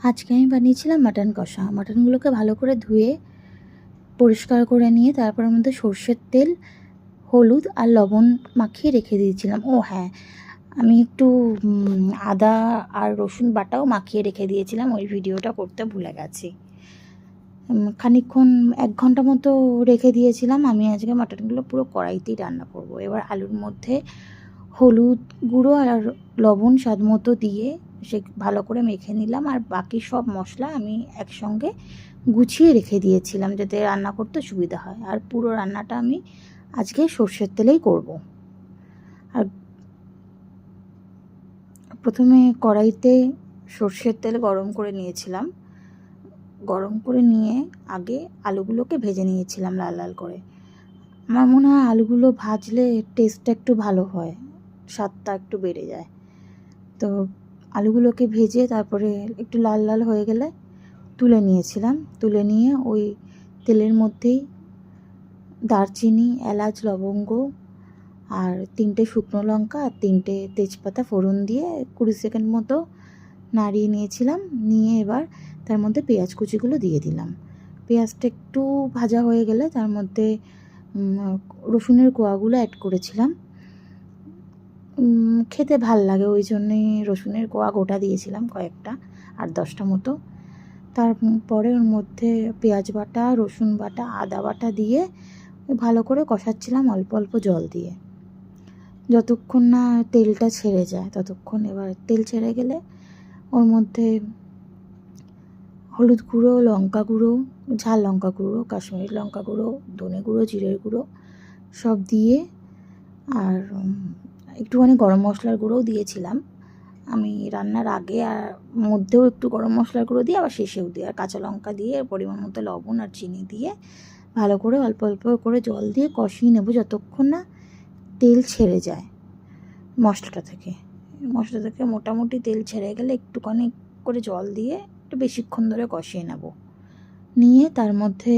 আজকে আমি বানিয়েছিলাম মাটন কষা। মাটনগুলোকে ভালো করে ধুয়ে পরিষ্কার করে নিয়ে তারপর ওর মধ্যে সর্ষের তেল, হলুদ আর লবণ মাখিয়ে রেখে দিয়েছিলাম। ও হ্যাঁ, আমি একটু আদা আর রসুন বাটাও মাখিয়ে রেখে দিয়েছিলাম, ওই ভিডিওটা করতে ভুলে গেছি। খানিকক্ষণ 1 ঘন্টা মতো রেখে দিয়েছিলাম। আমি আজকে মাটনগুলো পুরো কড়াইতেই রান্না করব। এবার আলুর মধ্যে হলুদ গুঁড়ো আর লবণ স্বাদ মতো দিয়ে সে ভালো করে মেখে নিলাম, আর বাকি সব মশলা আমি একসঙ্গে গুছিয়ে রেখে দিয়েছিলাম যাতে রান্না করতে সুবিধা হয়। আর পুরো রান্নাটা আমি আজকে সর্ষের তেলেই করব। আর প্রথমে কড়াইতে সর্ষের তেল গরম করে নিয়েছিলাম। গরম করে নিয়ে আগে আলুগুলোকে ভেজে নিয়েছিলাম লাল লাল করে। আমার মনে হয় আলুগুলো ভাজলে টেস্টটা একটু ভালো হয়, স্বাদটা একটু বেড়ে যায়। তো আলুগুলোকে ভেজে তারপরে একটু লাল লাল হয়ে গেলে তুলে নিয়েছিলাম। তুলে নিয়ে ওই তেলের মধ্যেই দারচিনি, এলাচ, লবঙ্গ আর 3টে শুকনো লঙ্কা আর 3টে তেজপাতা ফোড়ন দিয়ে 20 সেকেন্ড মতো নাড়িয়ে নিয়েছিলাম। নিয়ে এবার তার মধ্যে পেঁয়াজ কুচিগুলো দিয়ে দিলাম। পেঁয়াজটা একটু ভাজা হয়ে গেলে তার মধ্যে রসুনের কোয়াগুলো অ্যাড করেছিলাম। খেতে ভাল লাগে ওই জন্যই রসুনের কোয়া গোটা দিয়েছিলাম কয়েকটা, 8-10টা মতো। তারপরে ওর মধ্যে পেঁয়াজ বাটা, রসুন বাটা, আদা বাটা দিয়ে ভালো করে কষাচ্ছিলাম অল্প অল্প জল দিয়ে, যতক্ষণ না তেলটা ছেড়ে যায় ততক্ষণ। এবার তেল ছেড়ে গেলে ওর মধ্যে হলুদ গুঁড়ো, লঙ্কা গুঁড়ো, ঝাল লঙ্কা গুঁড়ো, কাশ্মীরি লঙ্কা গুঁড়ো, ধনে গুঁড়ো, জিরের গুঁড়ো সব দিয়ে, আর একটুখানি গরম মশলার গুঁড়োও দিয়েছিলাম আমি রান্নার আগে, আর মধ্যেও একটু গরম মশলার গুঁড়ো দিয়ে আবার শেষেও দিই, আর কাঁচা লঙ্কা দিয়ে পরিমাণ মতো লবণ আর চিনি দিয়ে ভালো করে অল্প অল্প করে জল দিয়ে কষিয়ে নেব যতক্ষণ না তেল ছেড়ে যায় মশলা থেকে মোটামুটি তেল ছেড়ে গেলে একটুখানি করে জল দিয়ে একটু বেশিক্ষণ ধরে কষিয়ে নেব। নিয়ে তার মধ্যে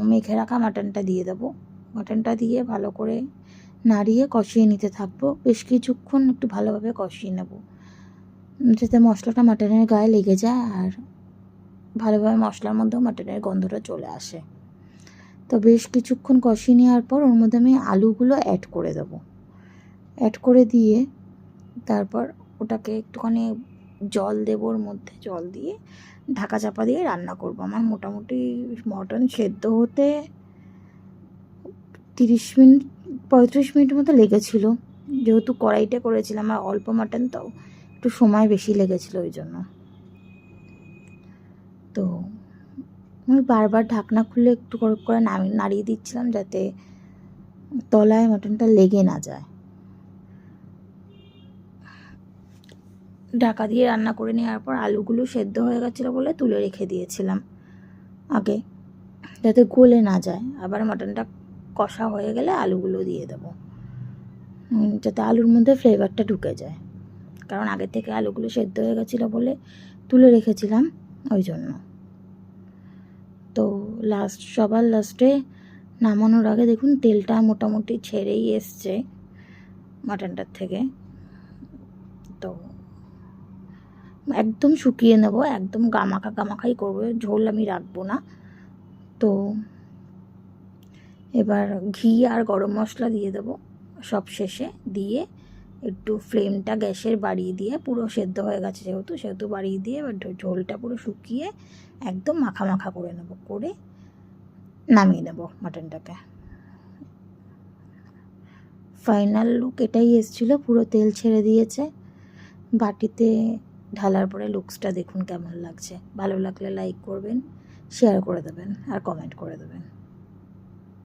মেখে রাখা মাটনটা দিয়ে দেবো। মাটনটা দিয়ে ভালো করে নাড়িয়ে কষিয়ে নিতে থাকবো বেশ কিছুক্ষণ, একটু ভালোভাবে কষিয়ে নেব যাতে মশলাটা মাটনের গায়ে লেগে যায় আর ভালোভাবে মশলার মধ্যেও মাটনের গন্ধটা চলে আসে। তো বেশ কিছুক্ষণ কষিয়ে নেওয়ার পর ওর মধ্যে আমি আলুগুলো অ্যাড করে দেবো। অ্যাড করে দিয়ে তারপর ওটাকে একটুখানি জল দেবো, ওর মধ্যে জল দিয়ে ঢাকা চাপা দিয়ে রান্না করব। আমার মোটামুটি মটন সেদ্ধ হতে 35 মিনিট মতো লেগেছিলো, যেহেতু কড়াইতে করেছিলাম আর অল্প মাটন তো একটু সময় বেশি লেগেছিলো ওই জন্য। তো আমি বারবার ঢাকনা খুলে একটু করে নাড়িয়ে দিচ্ছিলাম যাতে তলায় মাটনটা লেগে না যায়। ঢাকা দিয়ে রান্না করে নেওয়ার পর আলুগুলো সেদ্ধ হয়ে গেছিলো বলে তুলে রেখে দিয়েছিলাম আগে যাতে গলে না যায়। আবার মাটনটা কষা হয়ে গেলে আলুগুলো দিয়ে দেবো যাতে আলুর মধ্যে ফ্লেভারটা ঢুকে যায়, কারণ আগে থেকে আলুগুলো সেদ্ধ হয়ে গেছিলো বলে তুলে রেখেছিলাম ওই জন্য। তো সবার লাস্টে নামানোর আগে দেখুন তেলটা মোটামুটি ছেড়েই এসছে মাটনটার থেকে। তো একদম শুকিয়ে নেব, একদম গামাখাই করবো, ঝোল আমি রাখবো না। তো এবার ঘি আর গরম মশলা দিয়ে দেবো সব শেষে, দিয়ে একটু ফ্লেমটা গ্যাসের বাড়িয়ে দিয়ে, পুরো সেদ্ধ হয়ে গেছে সেহেতু বাড়িয়ে দিয়ে এবার ঝোলটা পুরো শুকিয়ে একদম মাখা করে নেব, করে নামিয়ে নেব মাটনটাকে। ফাইনাল লুক এটাই এসেছিলো, পুরো তেল ছেড়ে দিয়েছে। বাটিতে ঢালার পরে লুকসটা দেখুন কেমন লাগছে। ভালো লাগলে লাইক করবেন, শেয়ার করে দেবেন আর কমেন্ট করে দেবেন।